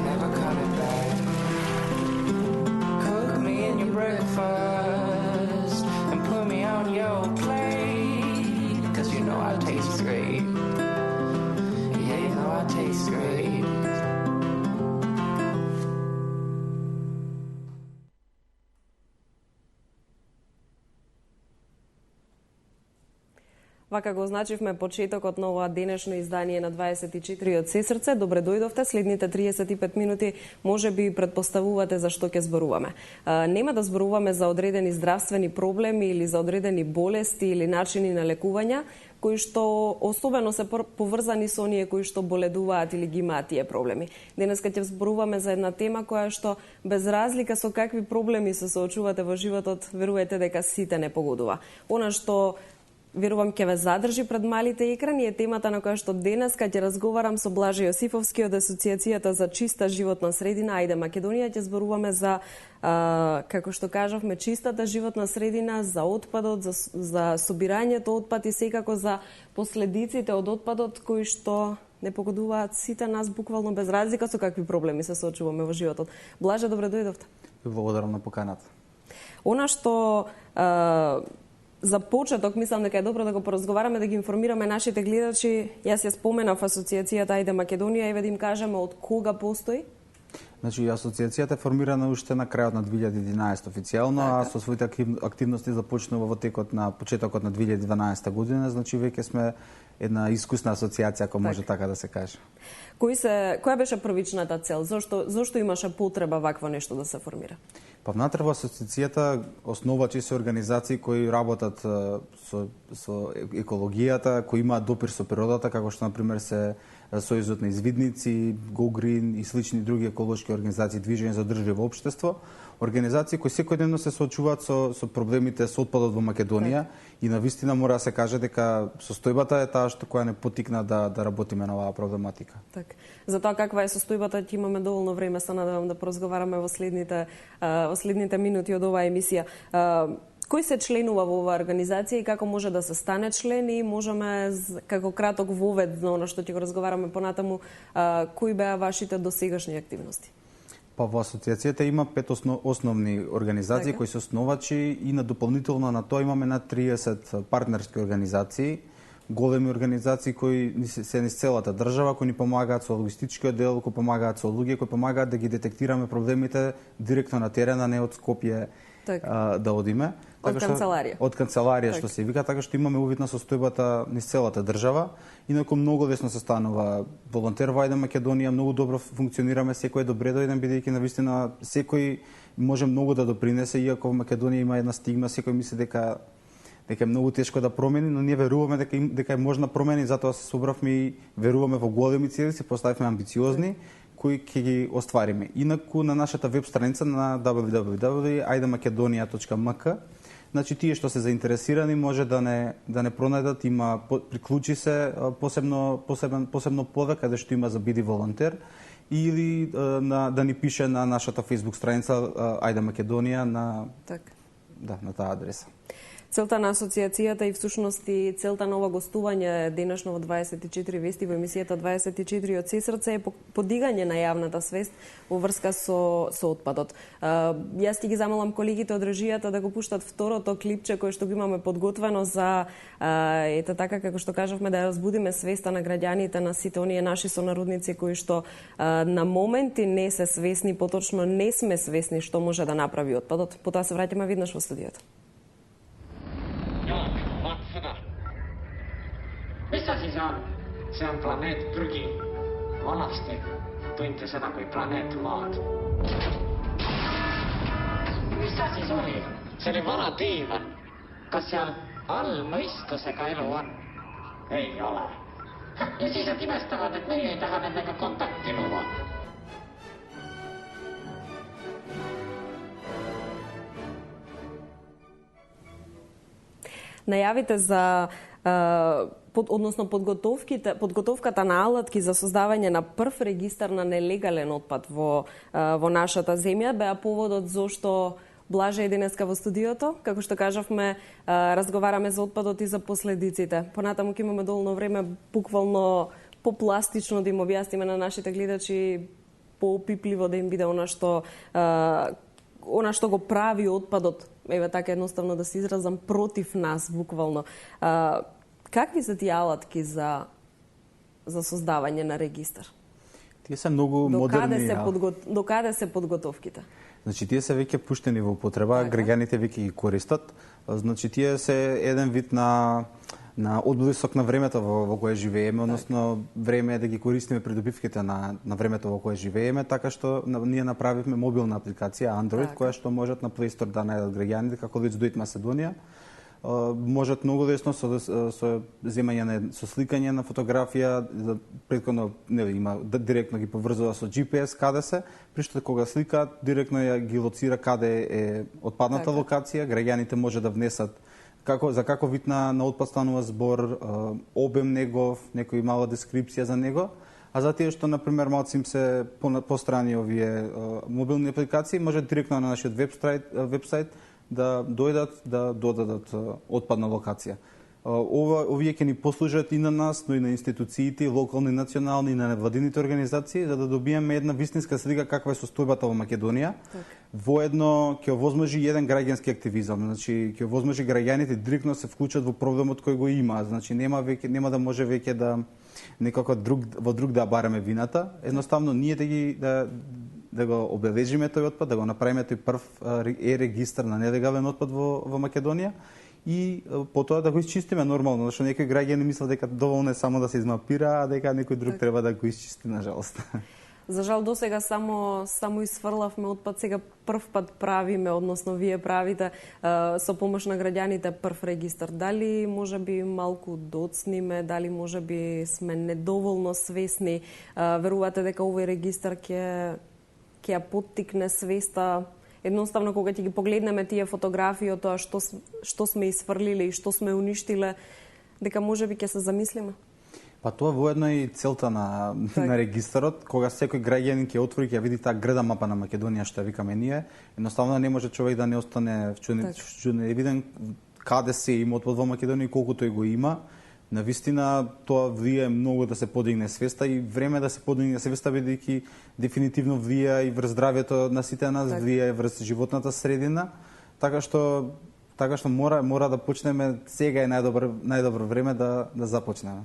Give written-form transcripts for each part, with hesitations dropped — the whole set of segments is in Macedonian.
never coming back. Cook me in your breakfast and put me on your plate, 'cause you know I taste great. Yeah, you know I taste great. Вака го означивме почетокот на ова денешно издание на 24 од Сесрце. Добре дојдовте. Следните 35 минути може би предпоставувате за што ќе зборуваме. Нема да зборуваме за одредени здравствени проблеми или за одредени болести или начини на лекување, кои што особено се поврзани со оние кои што боледуваат или ги имаат тие проблеми. Денеска ќе зборуваме за една тема која што без разлика со какви проблеми се соочувате во животот, верувате дека сите не погодува. Она што верувам ќе ве задржи пред малите екрани е темата на која што денеска ќе разговарам со Блаже Јосифовски од Асоциацијата за чиста животна средина Ајде Македонија. Ќе зборуваме за како што кажавме чистата животна средина, за отпадот, за собирањето отпад и секако за последиците од отпадот кои што не погодуваат сите нас буквално без разлика со какви проблеми се соочуваме во животот. Блаже, добре дојдовте. Благодарам на поканата. Она што за почеток, мислам дека е добро да го поразговараме, да ги информираме нашите гледачи. Јас ја споменав Асоциацијата Ајде Македонија и да им кажеме од кога постои. Значи, асоциацијата е формирана уште на крајот на 2011 официјално, а со своите активности започнува во текот на почетокот на 2012 година, значи веќе сме една искусна асоциација, ако може така да се каже. Која беше првичната цел? Зошто имаше потреба вакво нешто да се формира? Па внатре во асоциацијата основачи се организации кои работат со екологијата, кои имаат допир со природата, како што например се Сојузот на извидници, Go Green и слични други еколошки организации, Движење за одржливо општество, организации кои секојдневно се соочуваат со проблемите со отпадот во Македонија и навистина мора да се каже дека состојбата е таа што која не потикна да работиме на оваа проблематика. Так. За тоа каква е состојбата ќе имаме доволно време, се надевам да поразговараме во следните минути од оваа емисија. Кој се членува во оваа организација и како може да се стане член и можеме како краток вовед на она што ќе го разговараме понатаму, кои беа вашите досегашни активности? Па во асоциацијата има 5 основни организации кои се основачи и на дополнително на тоа имаме над 30 партнерски организации, големи организации кои се низ целата држава, кои ни помагаат со логистичкиот дел, кои помагаат со луѓе, кои помагаат да ги детектираме проблемите директно на терена, не од Скопје да одиме. Од канцеларија. Од канцеларија, што се вика, така што имаме увид на состојбата низ целата држава. Инаку многу лесно се станува волонтер во Ајде Македонија, многу добро функционираме, секој е добре дојден, бидејќи навистина секој може многу да допринесе, иако во Македонија има една стигма, секој мисли дека е многу тешко да промени, но ние веруваме дека е можна промени, затоа се собравме и веруваме во големи цели, се поставивме амбициозни, кои ќе ги оствариме. Инаку на нашата веб страница на www.ajdemakedonia.mk, значи тие што се заинтересирани може да не пронајдат, има приклучи се посебно поле каде што има за биди волонтер или да ни пише на нашата Facebook страница Ајде Македонија на таа адреса. Целта на асоциацијата и всушност и целта на ова гостување денешно во 24 вести во емисијата 24 од Сесрце е подигање на јавната свест во врска со отпадот. Јас ќе ги замолам колегите од режијата да го пуштат второто клипче кое што го имаме подготвено за ете така како што кажавме да разбудиме свеста на граѓаните, на сите оние наши сонародници кои што на моменти не се свесни, поточно не сме свесни што може да направи отпадот. Потоа се враќаме веднаш во студиото. Missä siis on? Se on planeet Pyrki. Vanasti tunti sitä kuin planeet Maat. Missä siis oli? Se oli vana tiiva. Kas siellä all-mõistusega elu on? Ei ole. Ja siis on imestavat, et meie ei taha nendega kontakti luua. Најавите за односно подготовката на алатки за создавање на прв регистар на нелегален отпад во нашата земја беа поводот зошто Блаже е денеска во студиото. Како што кажавме, разговараме за отпадот и за последиците. Понатаму ќе имаме доволно време буквално попластично да им објасниме на нашите гледачи поопипливо, да им биде она што го прави отпадот, еве така едноставно да се изразам, против нас буквално. Какви се тие алатки за создавање на регистар? Тие се многу модерни. До каде се подготовките? Значи тие се веќе пуштени во употреба, граѓаните веќе ги користат. Значи тие се еден вид на одблисок на времето во кое живееме, односно време е да ги користиме придобивките на времето во кое живееме, така што ние направивме мобилна апликација Android, која што можат на Play Store да најдат граѓаните како Let's Do It Macedоnia. Можат многу лесно со земање со сликање на фотографија, претходно има директно ги поврзува со GPS каде се, при што кога сликаат директно ја ги лоцира каде е отпадната локација, граѓаните може да внесат за како вид на отпад станува збор, обем негов, некој мала дескрипција за него, а за тие што, например, малци им се пострани овие мобилни апликации, може директно на нашиот вебсайт да дојдат да додадат отпадна локација. Овие ќе ни послужат и на нас, но и на институциите, локални, национални и на невладините организации, за да добиеме една вистинска слика каква е состојбата во Македонија. Воедно ќе овозможи еден граѓански активизам, значи ќе овозможи граѓаните директно се вклучат во проблемот кој го има, значи нема да може веќе да некако во друг да бараме вината, едноставно ние да го обележиме тој отпад, да го направиме тој прв регистар на нелегален отпад во Македонија и потоа да го исчистиме нормално, зашто некои граѓани мислат дека доволно е само да се измапира, а дека некој друг треба да го исчисти, на жалост. За жал до сега само изфрлавме отпад, сега прв пат правиме, односно вие правите со помош на граѓаните прв регистар. Дали можеби малку доцниме, дали можеби сме недоволно свесни, верувате дека овој регистар ќе ја поттикне свеста, едноставно кога ќе ги погледнеме тие фотографии од тоа што сме изфрлиле и што сме уништиле, дека можеби ќе се замислиме? Па тоа воедно и целта на регистарот, кога секој граѓанин ќе отвори, ќе види таа грда мапа на Македонија што викаме ние, едноставно не може човек да не остане вчуден и виден каде се има отпад во Македонија и колку тој го има. Навистина тоа влие многу да се подигне свеста и време да се подигне свеста, бидејќи дефинитивно влија и врз здравјето на сите нас, влија и врз животната средина, така што мора да почнеме сега е најдобро време да започнеме.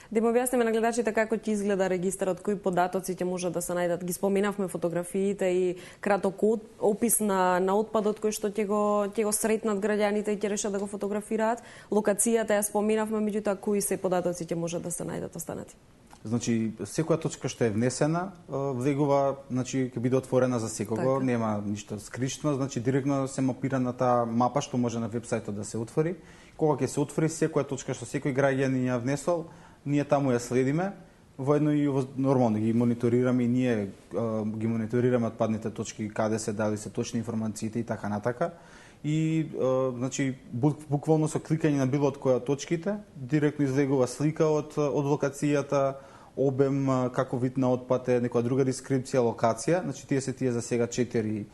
Да им објасниме на гледачите како ќе изгледа регистарот, кои податоци ќе можат да се најдат. Ги споменавме фотографиите и краток опис на отпадот кој што ќе го сретнат граѓаните и ќе решат да го фотографираат. Локацијата ја споменавме, меѓутоа кои се податоци ќе можат да се најдат останати. Значи, секоја точка што е внесена, влегува, значи ќе биде отворена за секого, нема ништо скришно, значи директно се мапира на таа мапа што може на вебсајтот да се отвори. Кога ќе се отвори секоја точка што секој граѓанин ја внесол, ние таму ја следиме, воедно и нормално ги мониторираме и ние ги мониторираме отпадните точки, каде се, дали се точни информациите и така натака. И значи буквално со кликање на било од која точките, директно излегува слика од локацијата, обем, како вид на отпад е, некоја друга дескрипција, локација, значи тие за сега 4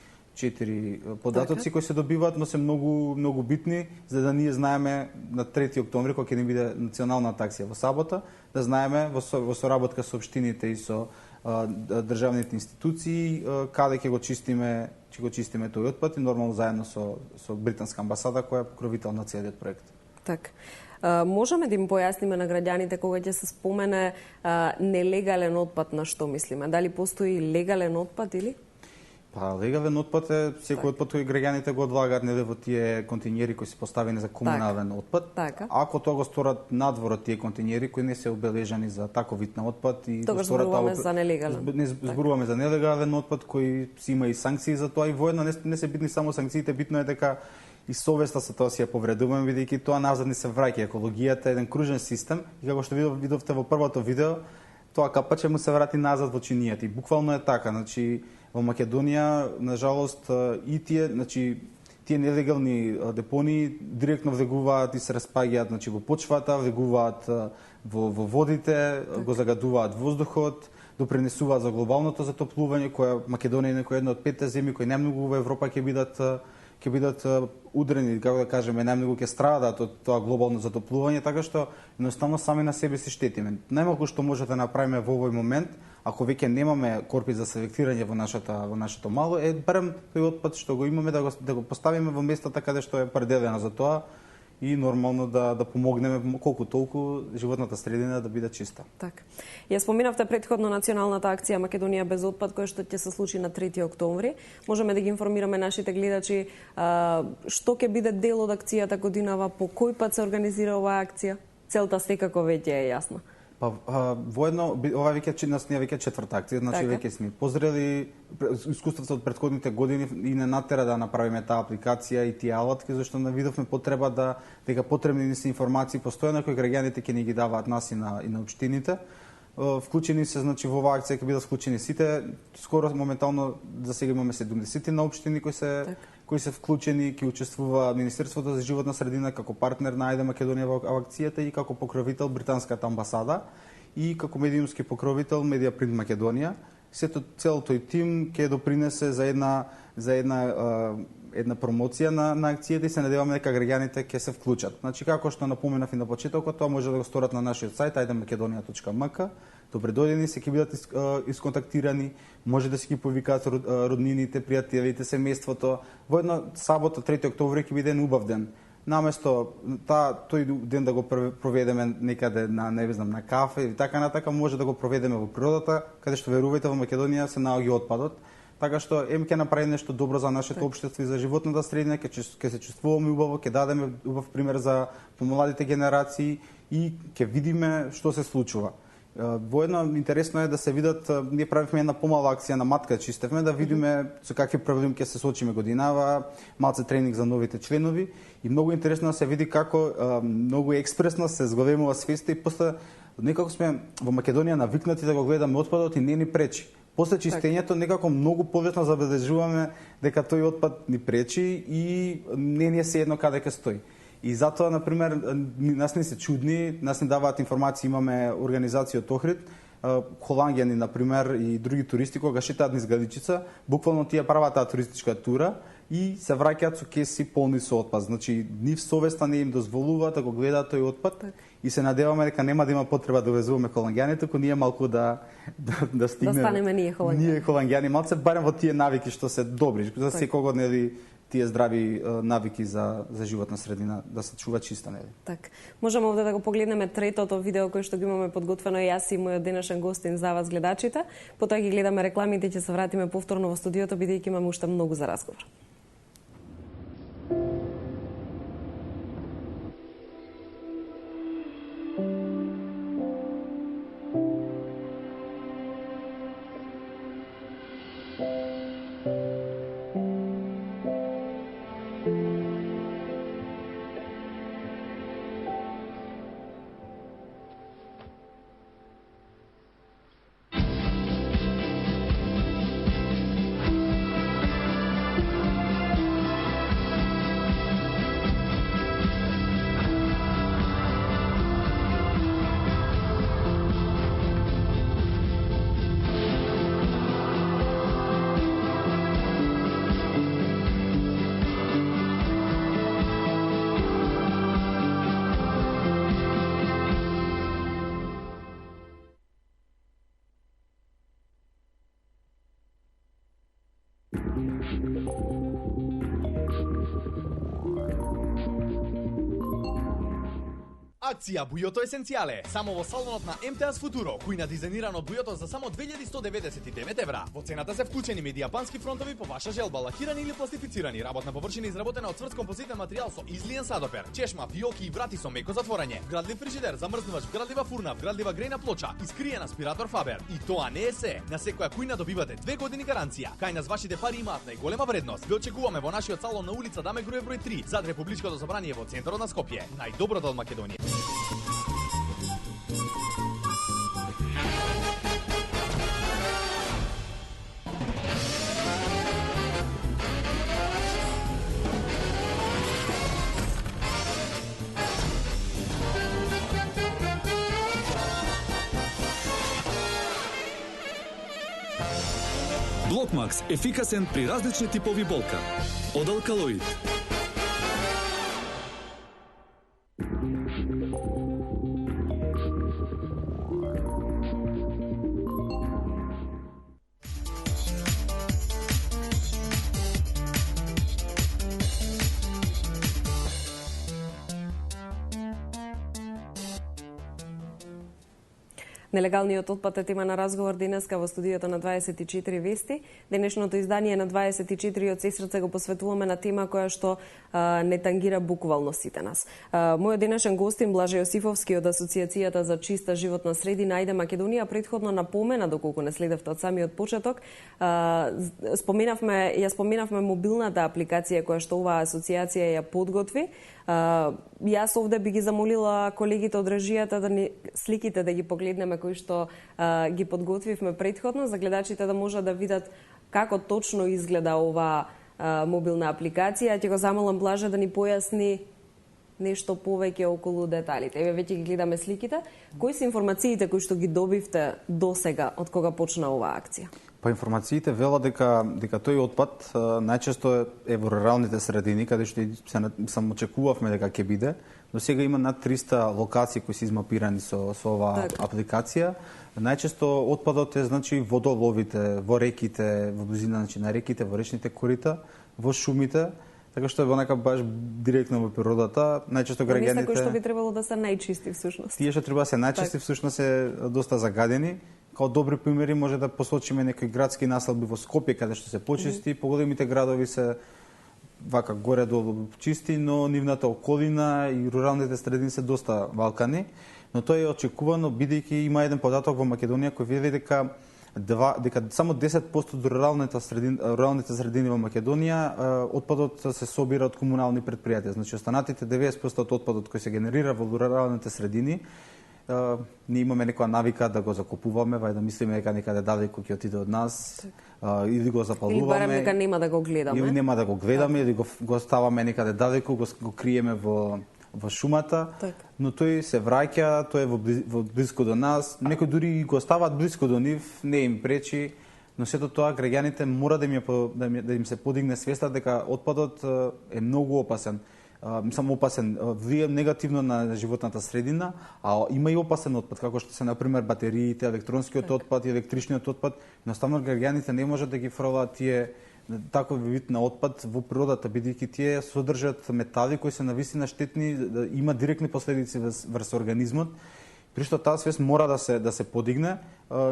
податоци кои се добиваат, но се многу битни, за да ние знаеме на 3 октомври, кога ќе ни биде националната акција во сабота, да знаеме во соработка со општините и со државните институции каде ќе го чистиме тој отпад и нормално заедно со британска амбасада која е покровител на целиот проект. Така. Можеме да им појасниме на граѓаните кога ќе се спомене нелегален отпад, на што мислиме? Дали постои легален отпад или? Па легален отпад е секој отпад кој граѓаните го одлагаат во тие континери кои се поставени за комунален отпад. Ако тоа го сторат надвор од тие континери кои не се обележани за таков вид на отпад и тогаш зборуваме за нелегален. Не зборуваме за нелегален отпад кој си има и санкции за тоа и воедно не се битни само санкциите, битно е дека и совеста со тоа си ја повредуваме, бидејќи тоа назад ни се враќа. Екологијата е еден кружен систем и како што видовте во првото видео, тоа капаче му се врати назад во чинијата и буквално е така, значи во Македонија, на жалост, и тие нелегални депонии директно влегуваат и се распаѓаат, значи во почвата, влегуваат во водите, го загадуваат воздухот, допринесуваат за глобалното затоплување, која Македонија е една од 5 земји кои најмногу во Европа ќе бидат удрени, како да кажеме, најмногу ќе страдат од тоа глобално затоплување, така што едноставно сами на себе си штетиме. Најмалку што може да направиме во овој момент, ако веќе немаме корпус за селектирање во нашето мало, барем тој отпад што го имаме да го поставиме во местата каде што е пределена за тоа и нормално да помогнеме колку толку животната средина да биде чиста. Така. Ја споменавте претходно националната акција Македонија без отпад која што ќе се случи на 3 октомври. Можеме да ги информираме нашите гледачи што ќе биде дел од акцијата годинава, по кој пат се организира оваа акција? Целта секако веќе е јасна. Па воедно ова веќе четврта акција, значи веќе сме позрели искуството од претходните години и не натера да направиме таа апликација и тие алатки, зашто навидовме потреба дека потребни ни се информации постојано кои граѓаните ќе ни ги даваат нас и на општините. Вклучени се, значи во оваа акција ќе бидат вклучени сите, скоро моментално за сега имаме 70 на општини кои се вклучени, ќе учествува Министерството за животна средина како партнер на Ајде Македонија во акцијата и како покровител Британската амбасада и како медиумски покровител Медиапринт Македонија. Целото тим ќе допринесе за една промоција на акцијата и се надеваме дека граѓаните ќе се вклучат. Значи, како што напоменав и на почетокот, тоа може да го сторат на нашиот сајт aidemakedonia.mk. Добре дојдени, се ќе бидат исконтактирани, може да си ги повикаат роднините, пријателите, семејството. Во една сабота, 3 октомври, ќе биде еден убав ден. Наместо тој ден да го проведеме некаде на кафе или така натака, може да го проведеме во природата, каде што верувајте во Македонија се наоѓа отпадот. Така што ќе направи нешто добро за нашето општество и за животната средина, ќе се чувствуваме убаво, ќе дадеме убав пример за помладите генерации и ќе видиме што се случува. Воедно интересно е да се видат, ние правихме една помала акција на матка чистевме, да видиме со какви проблеми ќе се соочиме годинава, малце тренинг за новите членови и многу интересно да се види како многу експресно се зголемува свеста и после некако сме во Македонија навикнати да го гледаме отпадот и не ни пречи. После чистењето некако многу повеќе забележуваме дека тој отпад ни пречи и не ни е сеедно каде ќе стои. И затоа, например, нас не се чудни, нас не даваат информации, имаме организација од Охрид, холанѓани, например, и други туристи, кога шетаат низ Галичица, буквално тие прават таа туристичка тура и се враќаат со кеси полни со отпад. Значи, нив совеста не им дозволува да го гледаат тој отпад и се надеваме дека нема да има потреба да увезуваме холанѓани, туку ние малку да стигнеме. Да станеме ние холанѓани. Ние холанѓани, малце барем во тие навики што се добри, за секого нели тие здрави навики за животна средина, да се чува чиста, нели? Так. Можеме овде да го погледнеме третото видео кое што го имаме подготвено јас и мојот денешен гостин за вас гледачите. Потоа ги гледаме рекламите и ќе се вратиме повторно во студиото бидејќи имаме уште многу за разговор. Акција Бујото есенцијале, само во салонот на МТАС Футуро, кој на дизајнирано бујото за само 2199 евра. Во цената се вклучени медијапански фронтови по ваша желба, лакирани или пластифицирани, работна површина изработена од цврт композитен материјал со излиен садопер, чешма, фиоки и врати со меко затворање, вградлив фрижидер, замрзнувач, вградлива фурна, вградлива грејна плоча, искриен аспиратор Фабер. И тоа не е се. На секоја кујна добивате 2 години гаранција. Кај нас вашите пари имаат најголема вредност. Ве очекуваме во нашиот салон на улица Даме Груев број 3, зад Републичкото собрание во центарот на Скопје. Најдоброто од Македонија. Блокмакс ефикасен при различни типови болка. Од алкалоид. Нелегалниот отпад е тема на разговор денеска во студиото на 24 вести. Денешното издание на 24 од сесрце го посветуваме на тема која што не тангира буквално сите нас. Мојот денешен гостин Блаже Јосифовски од Асоциацијата за чиста животна средина Ајде Македонија претходно напомена, доколку не следевте од самиот почеток, споменавме мобилната апликација која што оваа асоциација ја подготви. Јас овде би ги замолила колегите од режијата да ни сликите да ги погледнеме кои што ги подготвивме претходно за гледачите да можат да видат како точно изгледа оваа мобилна апликација. Ќе го замолам Блаже да ни појасни нешто повеќе околу деталите. Еве веќе ги гледаме сликите. Кои се информациите кои што ги добивте досега од кога почна оваа акција? Па информациите велат дека тој отпад најчесто е во руралните средини, каде што само очекувавме дека ќе биде. До сега има над 300 локации кои се измапирани со оваа апликација. Најчесто отпадот е водоловите, во реките, во близина на реките, во речните корита, во шумите, така што е во баш директно во природата. Најчесто граѓаните кои што би требало да се најчисти всушност. Тие што треба да се најчисти всушност е доста загадени. Као добри примери може да посочиме некои градски населби во Скопје каде што се почисти, поголемите градови се вака горе-долу чисти, но нивната околина и руралните средини се доста валкани. Но тоа е очекувано бидејќи има еден податок во Македонија кој вели дека само 10% од руралните средини во Македонија отпадот се собира од комунални предпријатија. Значи останатите 90% од отпадот кој се генерира во руралните средини ние имаме некоја навика да го закупуваме, да мислиме дека некаде далеку ќе отиде од нас, или го запалуваме. Или барем дека нема да го гледаме. Или нема да го гледаме, или го ставаме некаде далеку, го криеме во шумата, но тој се враќа, тој е во близко до нас, некои дури го стават близко до нив, не им пречи, но сето тоа граѓаните мора да им се подигне свеста дека отпадот е многу опасен. Само опасен, влие негативно на животната средина, а има и опасен отпад, како што се, например, батериите, електронскиот отпад и електричниот отпад. Едноставно, граѓаните не можат да ги фрлаат тие таков вид на отпад во природата, бидејќи тие содржат метали кои се навистина штетни, има директни последици врз организмот. При што таа свест мора да се подигне.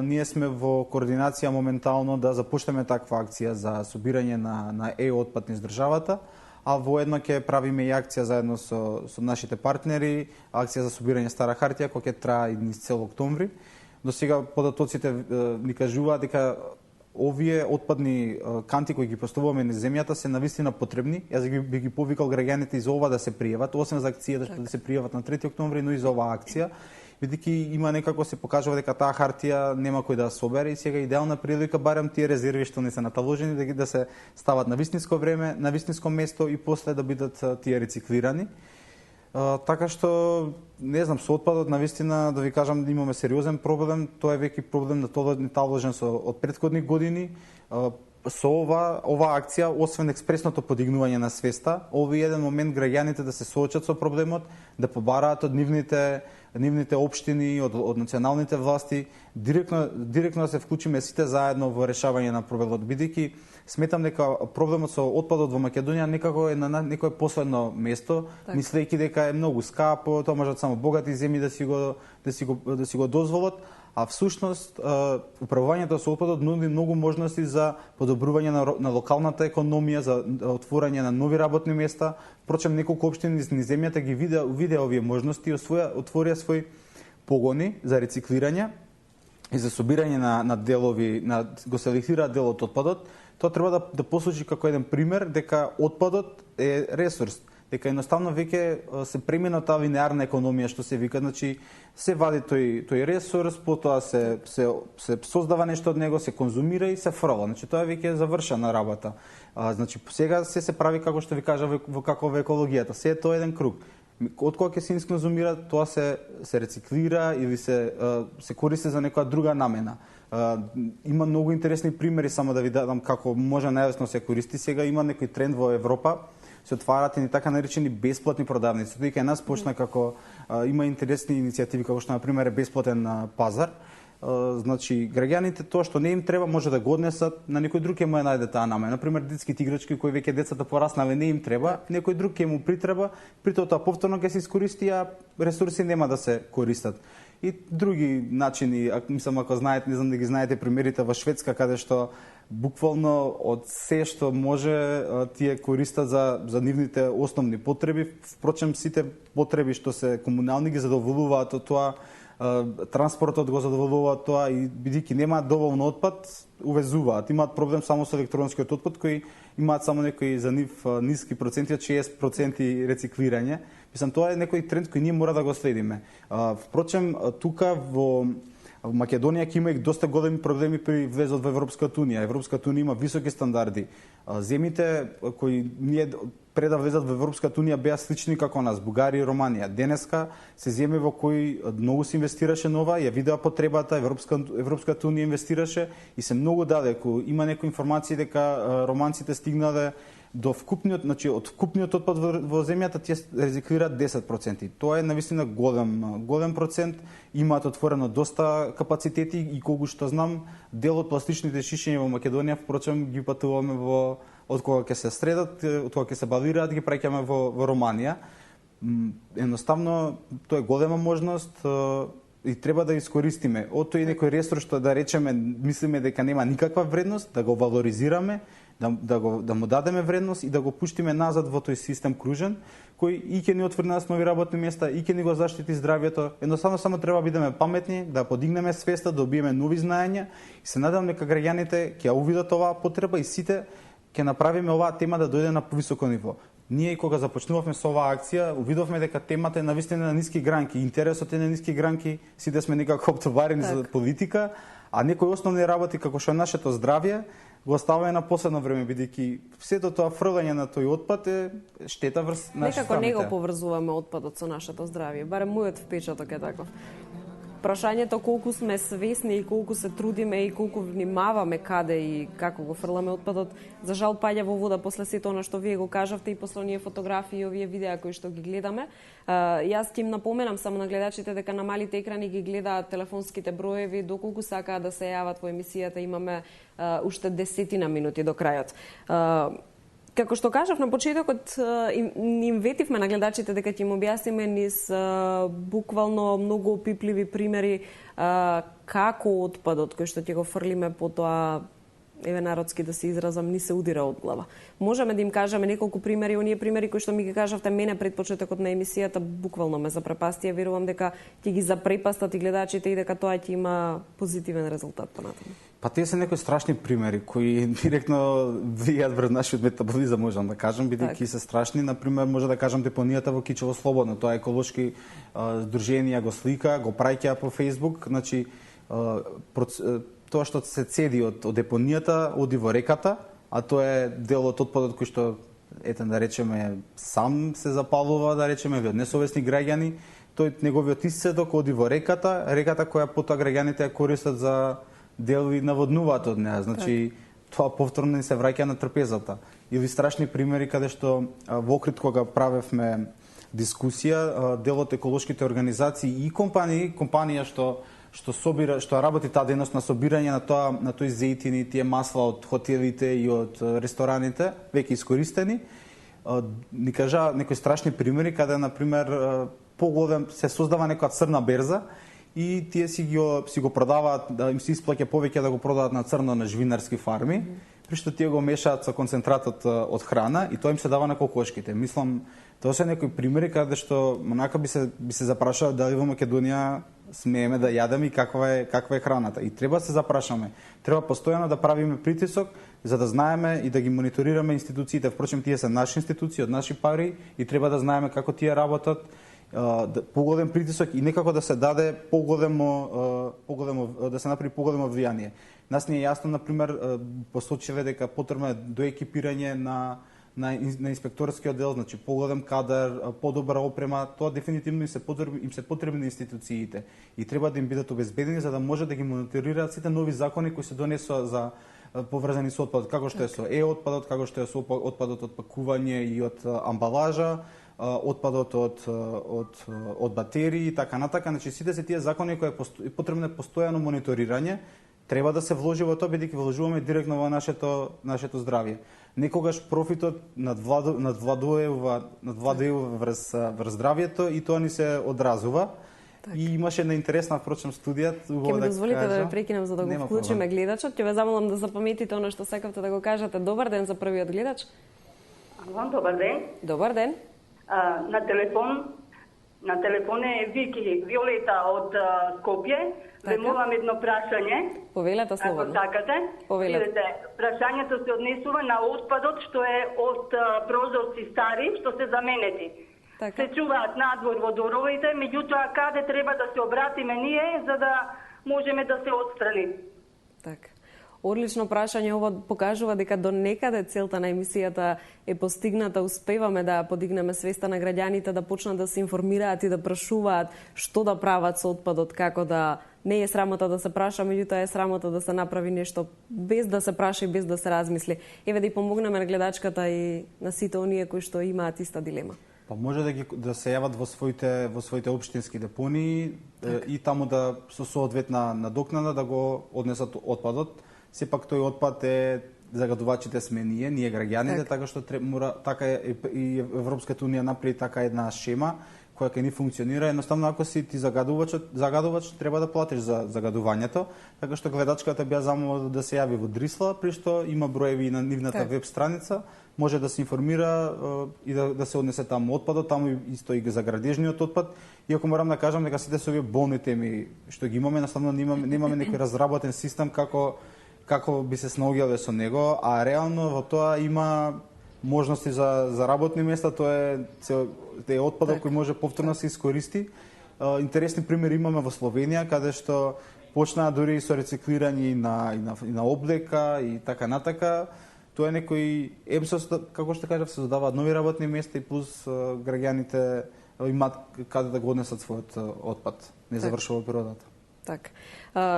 Ние сме во координација моментално да започнеме таква акција за собирање на отпад низ државата, а воедно ќе правиме и акција заедно со нашите партнери, акција за собирање стара хартија која ќе трае низ цел октомври. До сега податоците ни кажуваат дека овие отпадни канти кои ги поставуваме низ земјата се навистина потребни. Јас би ги повикал граѓаните и за ова да се пријават, освен за акцијата што да се пријават на 3 октомври, но и за оваа акција. Бидејќи има некако се покажува дека таа хартија нема кој да собере и сега идеална прилика барем тие резерви што не се наталожени да се стават на вистинско време, на вистинско место и после да бидат тие рециклирани. Така што не знам, со отпадот навистина да ви кажам имаме сериозен проблем, тоа е веќе проблем наталожен од претходни години. Со ова акција, освен експресното подигнување на свеста, овој еден момент граѓаните да се соочат со проблемот, да побараат од нивните општини, од националните власти, директно да се вклучиме сите заедно во решавање на проблемот, бидејќи сметам дека проблемот со отпадот во Македонија некако е на некое последно место, мислејќи дека е многу скапо, тоа можат само богати земји да си го дозволат, а всушност управувањето со отпадот нуди многу можности за подобрување на локалната економија, за отворање на нови работни места. Впрочем, неколку општини низ земјата ги видеа овие можности и отворија свои погони за рециклирање и за собирање на делови, го селектираат дел од отпадот. Тоа треба да послужи како еден пример дека отпадот е ресурс, дека едноставно веќе се премина таа линеарна економија што се вика, значи се вади тој ресурс, потоа се создава нешто од него, се конзумира и се фрла. Значи тоа веќе е завршена работа. Значи сега се прави како што ви кажа во какова екологијата, се е тоа еден круг. Од кога ќе се инконзумира, тоа се рециклира или се користи за некоја друга намена. Има многу интересни примери, само да ви дадам како може најлесно се користи. Сега има некој тренд во Европа, се отварат и така наречени бесплатни продавници. Тоа и нас почна како има интересни иницијативи како што на пример е бесплатен пазар. Значи граѓаните тоа што не им треба може да го однесат, на некој друг ќе му ја најде таа намена. На пример детските играчки кои веќе децата пораснале не им треба, некој друг ќе му притреба, при тоа повторно ќе се искористи, а ресурси нема да се користат. и други начини. Мислам, ако знаете, не знам да ги знаете примерите во Шведска, каде што буквално од се што може тие користат за нивните основни потреби. Впрочем, сите потреби што се комунални ги задоволуваат од тоа, транспортот го задоволуваат тоа и бидејќи немаат доволно отпад, увезуваат. Имаат проблем само со електронскиот отпад, кој имаат само некои за нив ниски проценти, 60% рециклирање. Мислам, тоа е некој тренд кој ние мора да го следиме. Впрочем, тука во Македонија ќе има и доста големи проблеми при влезот во Европската Унија. Европската Унија има високи стандарди. Земите кои ние пред да влезат во Европската Унија беа слични како нас, Бугарија и Романија. Денеска се земе во кои многу се инвестираше нова, ја видеа потребата, Европската Унија инвестираше и се многу далеку. Има некои информации дека романците стигнале до вкупниот, значи од вкупниот отпад во земјата тие рециклираат 10%. Тоа е навистина голем процент. Имаат отворено доста капацитети и колку што знам, дел од пластичните шишења во Македонија, впрочем, ги патуваме од кога ќе се средат, од кога ќе се балираат, ги праќаме во Романија. Едноставно, тоа е голема можност и треба да искористиме. Од тој некој ресурс што да речеме, мислиме дека нема никаква вредност, да го валоризираме, да му дадеме вредност и да го пуштиме назад во тој систем кружен, кој и ќе ни отвори нас нови работни места, и ќе ни го заштити здравјето. Едноставно само треба бидеме паметни, да подигнеме свеста, да добиеме нови знаења и се надевам дека граѓаните ќе ја увидат оваа потреба и сите ќе направиме оваа тема да дојде на повисоко ниво. Ние кога започнувавме со оваа акција, увидовме дека темата е навистина на ниски гранки, интересот е на ниски гранки, сите сме некако оптоварени за политика, а некои основни работи како што е нашето здравје го оставаме на последно време, бидејќи сето тоа фрлање на тој отпад е штета врз нашите некако не го поврзуваме отпадот со нашето здравје, барем мојот впечаток е таков. Прашањето колку сме свесни и колку се трудиме и колку внимаваме каде и како го фрламе отпадот, за жал паѓа во вода после сето она што вие го кажавте и после оние фотографии и овие видеа кои што ги гледаме. Јас ќе им напоменам само на гледачите дека на малите екрани ги гледаат телефонските броеви, доколку сакаат да се јават во емисијата, имаме уште 10 минути до крајот. Како што кажав на почетокот, им ветивме на гледачите дека ќе им објасниме низ буквално многу опипливи примери како отпадот кој што ќе го фрлиме потоа, еве народски да се изразам, ни се удира од глава. Можеме да им кажеме неколку примери, оние примери кои што ми ги кажавте мене пред почетокот на емисијата, буквално ме запрепасти, верувам дека ќе ги запрепастат и гледачите и дека тоа ќе има позитивен резултат понатаму. Па тие се некои страшни примери кои директно влијаат врз нашиот метаболизам, можам да кажам, бидејќи се страшни. Например, може да кажам депонијата во Кичево Слободно. Тоа еколошки здруженија го слика, го праќа по Facebook, значи тоа што се цеди од депонијата оди во реката, а тоа е дел од отпадот кој што да речеме сам се запалува, да речеме од несовесни граѓани, тој неговиот исцедок оди во реката која потоа граѓаните ја користат за делови наводнуваат од неа, значи тоа повторно не се враќа на трпезата. Или страшни примери каде што во Охрид кога правевме дискусија, дел од еколошките организации и компанија што работи таа дејност на собирање на тој зејтини, тие масла од хотелите и од рестораните, веќе искористени, ни кажа некои страшни примери каде на пример поголем се создава некоја црна берза и тие си го продаваат, да им се исплаќа повеќе да го продават на црно на живинарски фарми, при што тие го мешаат со концентратот од храна и тоа им се дава на кокошките. Мислам, тоа се некои примери каде што монака би се запрашаа дали во Македонија смееме да јадеме и каква е храната. И треба да се запрашаме. Треба постојано да правиме притисок за да знаеме и да ги мониторираме институциите. Впрочем, тие се наши институции, од наши пари и треба да знаеме како тие работат, поголем притисок и некако да се даде да се направи поголемо влијание. Нас не е јасно, например, посочиле дека потребно е доекипирање на инспекторскиот дел, значи поголем кадар, подобра опрема, тоа дефинитивно им се потребни институциите и треба да им бидат обезбедени за да може да ги мониторираат сите нови закони кои се донесоа за поврзани со отпадот, како што е со отпадот, како што е со отпадот од пакување и од амбалажа, отпадот од батерии и така натака. Значи сите се тие закони кои е потребно постојано мониторирање, треба да се вложи во тоа бидејќи вложуваме директно во нашето здравје. Некогаш профитот надвладува врз здравјето и тоа ни се одразува. И имаше една интересна, впрочем, студија, Ќе убаво ми да дозволите да кажам. ве прекинам за да го Нема вклучиме проблем. гледачот. Ќе ве замолам да запаметите оно што сакавте да го кажете. Добар ден за првиот гледач. Добар ден. Добар ден. На телефон е Вики Виолета од Скопје. Ве Така. молам едно прашање. Повелете Ако слободно. сакате. Повелете. Видете, прашањето се однесува на отпадот што е од прозорци стари, што се заменети. Така. Се чуваат надвор во доровите, меѓутоа каде треба да се обратиме ние за да можеме да се отстрани? Така. Одлично прашање, ова покажува дека до некаде целта на емисијата е постигната, успеваме да подигнеме свеста на граѓаните да почнат да се информираат и да прашуваат што да прават со отпадот, како да не е срамота да се праша, меѓутоа е срамота да се направи нешто без да се праша и без да се размисли. Еве да и помогнеме на гледачката и на сите оние кои што имаат иста дилема. Па може да се јават во своите општински депонии и таму да со соодветна надокнада да го однесат отпадот. Сепак тој отпад е загадувачите сме ние граѓаните, така што така и Европската унија направи така една шема која ќе ни функционира. Едноставно ако си ти загадувач треба да платиш за загадувањето, така што гледачката бја замолена да се јави во Дрисла, при што има броеви на нивната веб страница, може да се информира и да се однесе таму отпадот, таму исто и за градежниот отпад. Иако морам да кажам дека сите со овие болни теми што ги имаме, едноставно немаме некој разработен систем како би се снаоѓале со него, а реално во тоа има можности за работни места, тоа е отпадот кој може повторно се искористи. Интересни примери имаме во Словенија, каде што почнаа дури со рециклирање на облека и така натака. Тоа е некој епсос, како што кажав, се создаваат нови работни места и плюс граѓаните имаат каде да го однесат својот отпад. Не завршува природата. Така.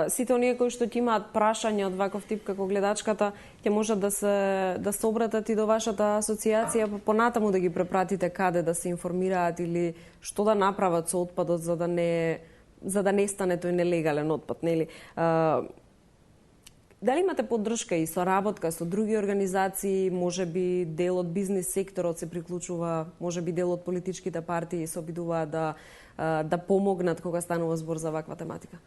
Сите оние кои што ќе имаат прашања од ваков тип како гледачката, ќе можат да се обратат и до вашата асоциација, понатаму да ги препратите каде да се информираат или што да направат со отпадот за да не стане тој нелегален отпад, нели? Дали имате поддршка и соработка со други организации, можеби дел од бизнис секторот се приклучува, можеби дел од политичките партии се обидуваат да помогнат кога станува збор за ваква тематика?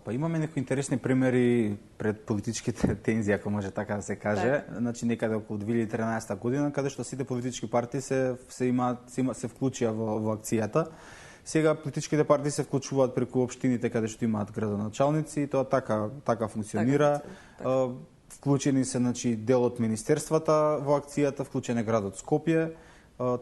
Па имаме некои интересни примери пред политичките тензии, ако може така да се каже. Значи некаде околу 2013 година, каде што сите политички партии се вклучија во акцијата. Сега политичките партии се вклучуваат преку општините каде што имаат градоначалници и тоа така функционира. Вклучени се дел од министерствата во акцијата, вклучен е градот Скопје.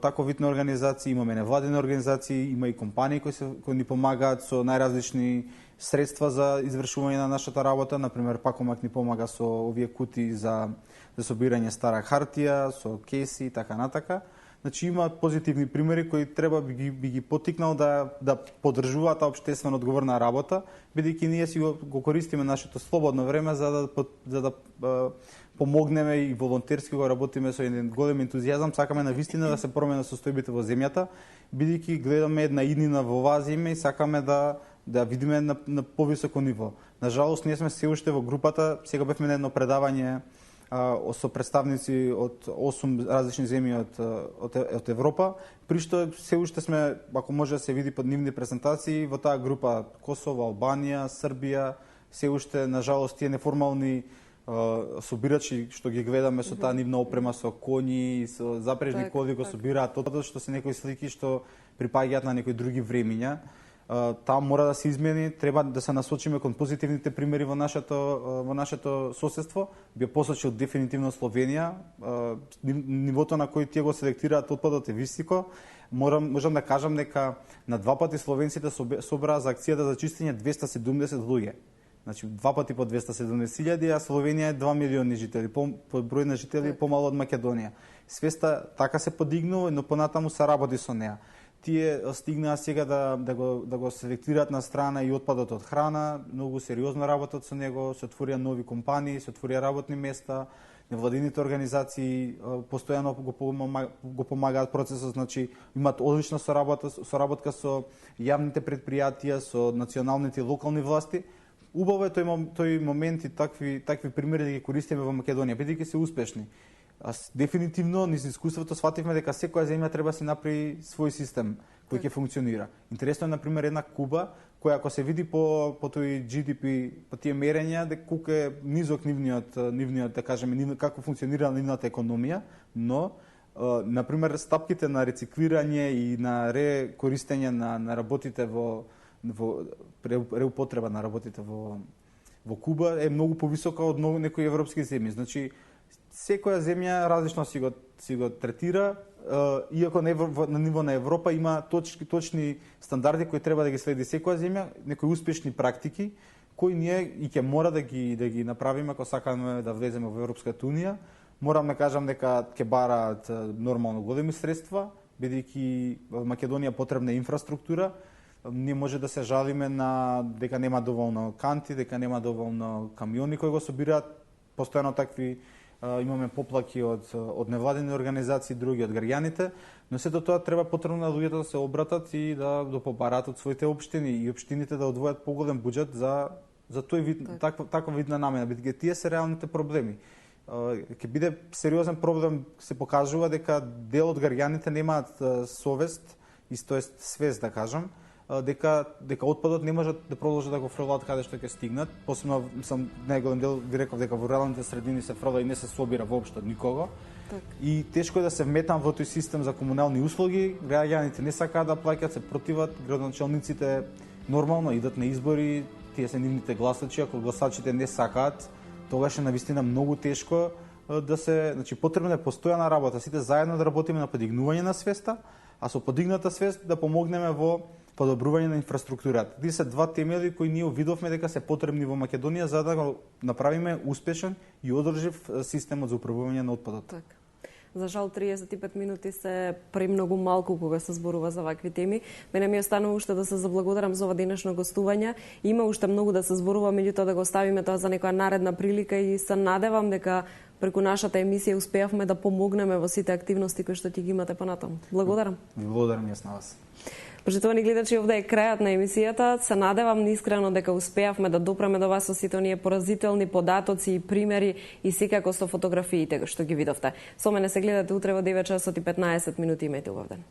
Тако вид на организации, имаме невладени организации, има и компании кои ни помагаат со најразлични средства за извршување на нашата работа. Например, Пакомак ни помага со овие кути за собирање стара хартија, со кейси и така натака. Значи има позитивни примери кои треба би ги поттикнал да поддржуваат таа општествено одговорна работа, бидејќи ние си го користиме нашето слободно време за да помогнеме и волонтерски го работиме со еден голем ентузијазам, сакаме навистина да се промена состојбите во земјата, бидејќи гледаме една иднина во оваа земја и сакаме да видиме на повисоко ниво. На жалост, ние сме се уште во групата, сега бевме на едно предавање со представници од 8 различни земји од Европа, при што се уште сме, ако може да се види под нивни презентации, во таа група Косово, Албанија, Србија, се уште, на жалост, тие неформални собирачи што ги гледаме со таа нивна опрема, со коњи, со запрежни коли го собираат отпадот, што се некои слики што припаѓаат на некои други времиња. Таа мора да се измени, треба да се насочиме кон позитивните примери во нашето соседство. Би посочил дефинитивно Словенија. Нивото на кој тие го селектираат отпадот е високо. Можам да кажам дека на 2 пати словенците собраа за акцијата за чистење 270 луѓе. Значи 2 пати по 270.000, а Словенија е 2 милиони жители, по број на жители помало од Македонија. Свеста така се подигнува, но понатаму се работи со неа. Тие стигнаа сега да го селектираат на страна и отпадот од храна, многу сериозно работат со него, се отворија нови компании, се отворија работни места, невладините организации постојано го помагаат процесот, значи имаат одлична соработка со јавните предпријатија, со националните и локални власти. Убаво е тој момент и такви примери да ги користиме во Македонија, бидејќи се успешни. Дефинитивно низ искуството свативме дека секоја земја треба да си направи свој систем кој ќе функционира. Интересно е, например, една Куба, која ако се види по тој GDP, по тие мерења, дека колку е низок нивниот, да кажеме, како функционира нивната економија, но например стапките на рециклирање и на рекористење на работите во реупотреба на работите во Куба е многу повисока од некои европски земји. Значи секоја земја различно си го третира, иако на ниво на Европа има точни стандарди кои треба да ги следи секоја земја, некои успешни практики кои ние и ќе мора да ги направиме ако сакаме да влеземе во Европската унија. Морам да кажам дека ќе бараат нормално големи средства, бидејќи во Македонија потребна инфраструктура. Ние може да се жалиме дека нема доволно канти, дека нема доволно камиони кои го собираат. Постојано такви имаме поплаки од невладени организации, други од граѓаните, но сето тоа треба потребно на луѓето да се обратат и да побараат од своите општини и општините да одвојат поголем буџет за тој вид таква видна намена, бидејќи тие се реалните проблеми. Ќе биде сериозен проблем, се покажува дека дел од граѓаните немаат совест, тоест свест да кажам, дека отпадот не можат да продолжат да го фрлаат каде што ќе стигнат. Посебно сам најголем дел ви реков дека во руралните средини се фрла и не се собира воопшто од никого. Так. И тешко е да се вметам во тој систем за комунални услуги. Граѓаните не сакаат да плаќаат, се противат, градоначалниците нормално идат на избори, тие се нивните гласачи, ако гласачите не сакаат, тогаш е навистина многу тешко да се, значи потребна е постојана работа, сите заедно да работиме на подигнување на свеста, а со подигната свест да помогнеме во подобрување на инфраструктурата. Тие се два темели кои ние видовме дека се потребни во Македонија за да го направиме успешен и одржив системот за управување на отпадот. Така. За жал 35 минути се премногу малку кога се зборува за вакви теми. Мене ми останува уште да се заблагодарам за ова денешно гостување. Има уште многу да се зборува, меѓутоа да го оставиме тоа за некоја наредна прилика и се надевам дека преку нашата емисија успеавме да помогнеме во сите активности кои што ти ги имате понатаму. Благодарам. Благодарам јас на вас. Почитувани гледачи, овде е крајот на емисијата. Се надевам неискрено дека успеавме да допреме до вас со сите оние поразителни податоци и примери и секако со фотографиите што ги видовте. Со мене се гледате утре во 9 часот и 15 минути. Имајте убав ден.